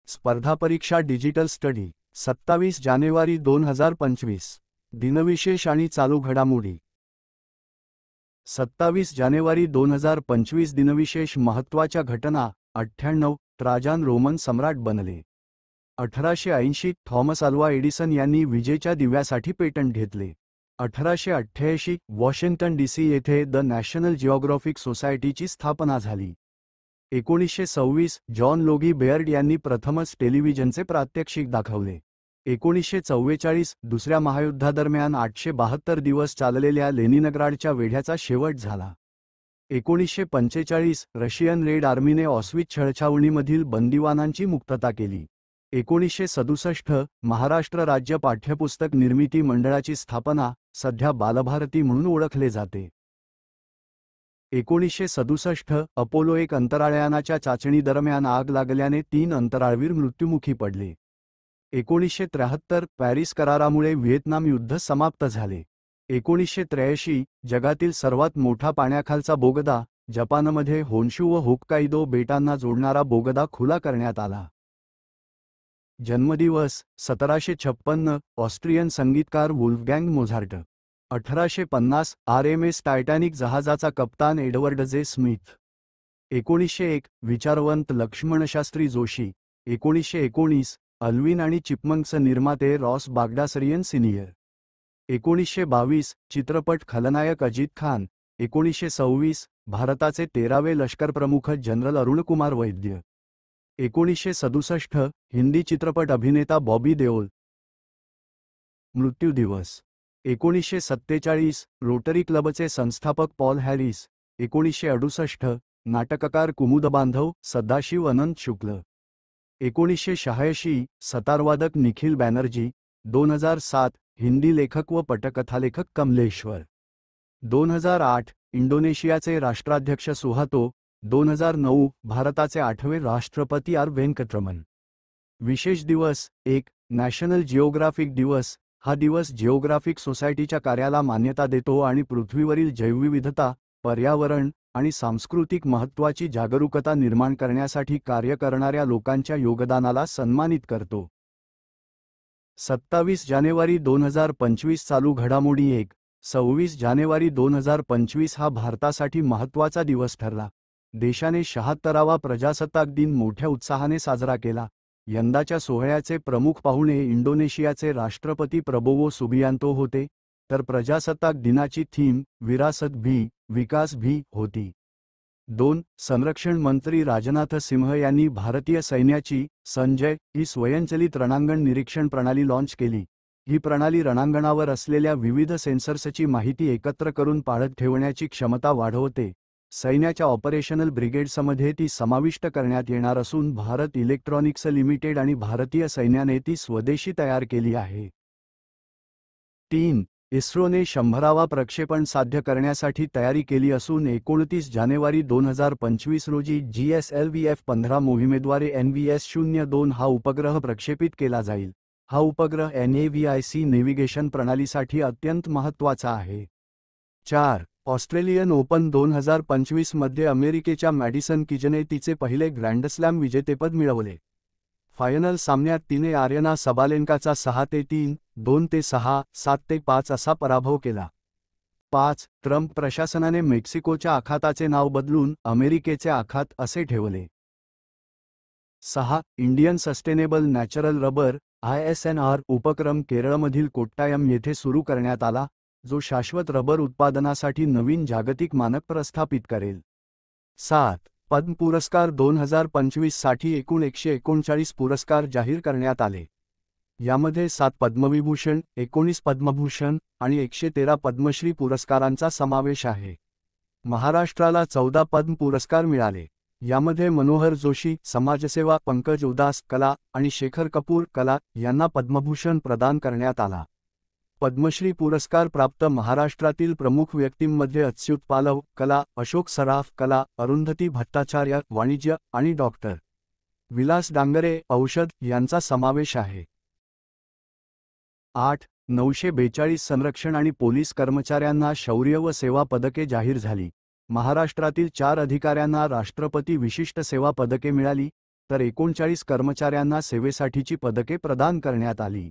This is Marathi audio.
स्पर्धा परीक्षा डिजिटल स्टडी 27 जानेवारी 2025 दिनविशेष आणि चालू घडामोडी 27 जानेवारी 2025 दिनविशेष महत्त्वाच्या घटना 98 ट्राजन रोमन सम्राट बनले 1880 थॉमस अल्वा एडिसन यांनी विजेच्या दिव्यासाठी पेटंट घेतले 1888 वॉशिंग्टन डीसी येथे द नॅशनल जिओग्राफिक सोसायटीची स्थापना झाली 1926 जॉन लोगी बेअर्ड यांनी प्रथमच टेलिव्हिजनचे प्रात्यक्षिक दाखवले 1944 दुसऱ्या महायुद्धादरम्यान 872 दिवस चाललेल्या लेनिनग्राडच्या वेढ्याचा शेवट झाला 1945 रशियन रेड आर्मीने ऑस्विच छळछावणीमधील बंदिवानांची मुक्तता केली 1967 महाराष्ट्र राज्य पाठ्यपुस्तक निर्मिती मंडळाची स्थापना सध्या बालभारती म्हणून ओळखले जाते 1967 अपोलो 1 अंतराळयानाच्या चाचणी दरम्यान आग लागल्याने 3 अंतराळवीर मृत्युमुखी पडले 1973 पॅरिस करारामुळे व्हिएतनाम युद्ध समाप्त झाले 1983 जगातील सर्वात मोठा पाण्याखालचा बोगदा जपानमध्ये होन्शू व होक्काइदो बेटांना जोडणारा बोगदा खुला करण्यात आला जन्मदिवस 1756 ऑस्ट्रियन संगीतकार वुल्फगँग मोझार्ट 1850 आरएमएस टायटॅनिक जहाजाचा कप्तान एडवर्ड जे स्मिथ 1901 विचारवंत लक्ष्मणशास्त्री जोशी 1919 अल्विन आणि चिपमंक्स निर्माते रॉस बागडासरियन सिनियर 1922 चित्रपट खलनायक अजित खान 1926 भारताचे 13वे लष्करप्रमुख जनरल अरुणकुमार वैद्य 1967 हिंदी चित्रपट अभिनेता बॉबी देओल मृत्यू दिवस 1947 रोटरी क्लबचे संस्थापक पॉल हॅरिस 1968 नाटककार कुमुद बांधव सदाशिव अनंत शुक्ल 1986 सतारवादक निखिल बॅनर्जी 2007 हिंदी लेखक व पटकथालेखक कमलेश्वर 2008 इंडोनेशियाचे राष्ट्राध्यक्ष सुहातो 2009 भारताचे 8वे राष्ट्रपती आर वेंकटरमण विशेष दिवस 1 नॅशनल जिओग्राफिक दिवस हा दिवस जिओग्राफिक सोसायटीच्या कार्याला मान्यता देतो आणि पृथ्वीवरील जैवविविधता पर्यावरण आणि सांस्कृतिक महत्त्वाची जागरूकता निर्माण करण्यासाठी कार्य करणाऱ्या लोकांच्या योगदानाला सन्मानित करतो 27 जानेवारी 2025 चालू घडामोडी 1 26 जानेवारी 2025 हा भारतासाठी महत्त्वाचा दिवस ठरला देशाने 76वा प्रजासत्ताक दिन मोठ्या उत्साहाने साजरा केला यंदाच्या सोहळ्याचे प्रमुख पाहुणे इंडोनेशियाचे राष्ट्रपती प्रबोवो सुबियांतो होते तर प्रजासत्ताक दिनाची थीम विरासत भी विकास भी होती 2 संरक्षण मंत्री राजनाथ सिंह यांनी भारतीय सैन्याची संजय ही स्वयंचलित रणांगण निरीक्षण प्रणाली लॉन्च केली ही प्रणाली रणांगणावर असलेल्या विविध सेन्सर्सची माहिती एकत्र करून पाळत ठेवण्याची क्षमता वाढवते सैन्याच्या ऑपरेशनल ब्रिगेड्समध्ये ती समाविष्ट करण्यात येणार असून भारत इलेक्ट्रॉनिक्स लिमिटेड आणि भारतीय सैन्याने ती स्वदेशी तयार केली आहे 3 इस्रोने 100वा प्रक्षेपण साध्य करण्यासाठी तयारी केली असून 29 जानेवारी 2025 रोजी GSLV-F-15 मोहिमेद्वारे NVS-02 हा उपग्रह प्रक्षेपित केला जाईल हा उपग्रह NAVIC नेव्हिगेशन प्रणालीसाठी अत्यंत महत्त्वाचा आहे 4 ऑस्ट्रेलियन ओपन 2025 मध्ये अमेरिकेच्या मॅडिसन कीजने तिचे पहिले ग्रँडस्लॅम विजेतेपद मिळवले फायनल सामन्यात तिने आर्यना सबालेन्काचा 6-3, 2-6, 7-5 असा पराभव केला 5 ट्रम्प प्रशासनाने मेक्सिकोच्या आखाताचे नाव बदलून अमेरिकेचे आखात असे ठेवले 6 Indian sustainable natural rubber ISNR उपक्रम केरळमधील कोट्टायम येथे सुरू करण्यात आला जो शाश्वत रबर उत्पादनासाठी नवीन जागतिक मानक प्रस्थापित करेल 7 पद्म पुरस्कार 2025 साठी एकूण 139 पुरस्कार जाहीर करण्यात आले यामध्ये 7 पद्मविभूषण 19 पद्मभूषण आणि 113 पद्मश्री पुरस्कारांचा समावेश आहे महाराष्ट्राला 14 पद्म पुरस्कार मिळाले यामध्ये मनोहर जोशी समाजसेवा पंकज उदास कला आणि शेखर कपूर कला यांना पद्मभूषण प्रदान करण्यात आला पद्मश्री पुरस्कार प्राप्त महाराष्ट्रातील प्रमुख व्यक्तींमध्ये अच्युत पालव कला अशोक सराफ कला अरुंधती भट्टाचार्य वाणिज्य आणि डॉक्टर विलास डांगरे औषध यांचा समावेश आहे 8 942 संरक्षण आणि पोलीस कर्मचाऱ्यांना शौर्य व सेवा पदके जाहीर झाली महाराष्ट्रातील 4 अधिकाऱ्यांना राष्ट्रपती विशिष्ट सेवा पदके मिळाली तर 39 कर्मचाऱ्यांना सेवेसाठीची पदके प्रदान करण्यात आली.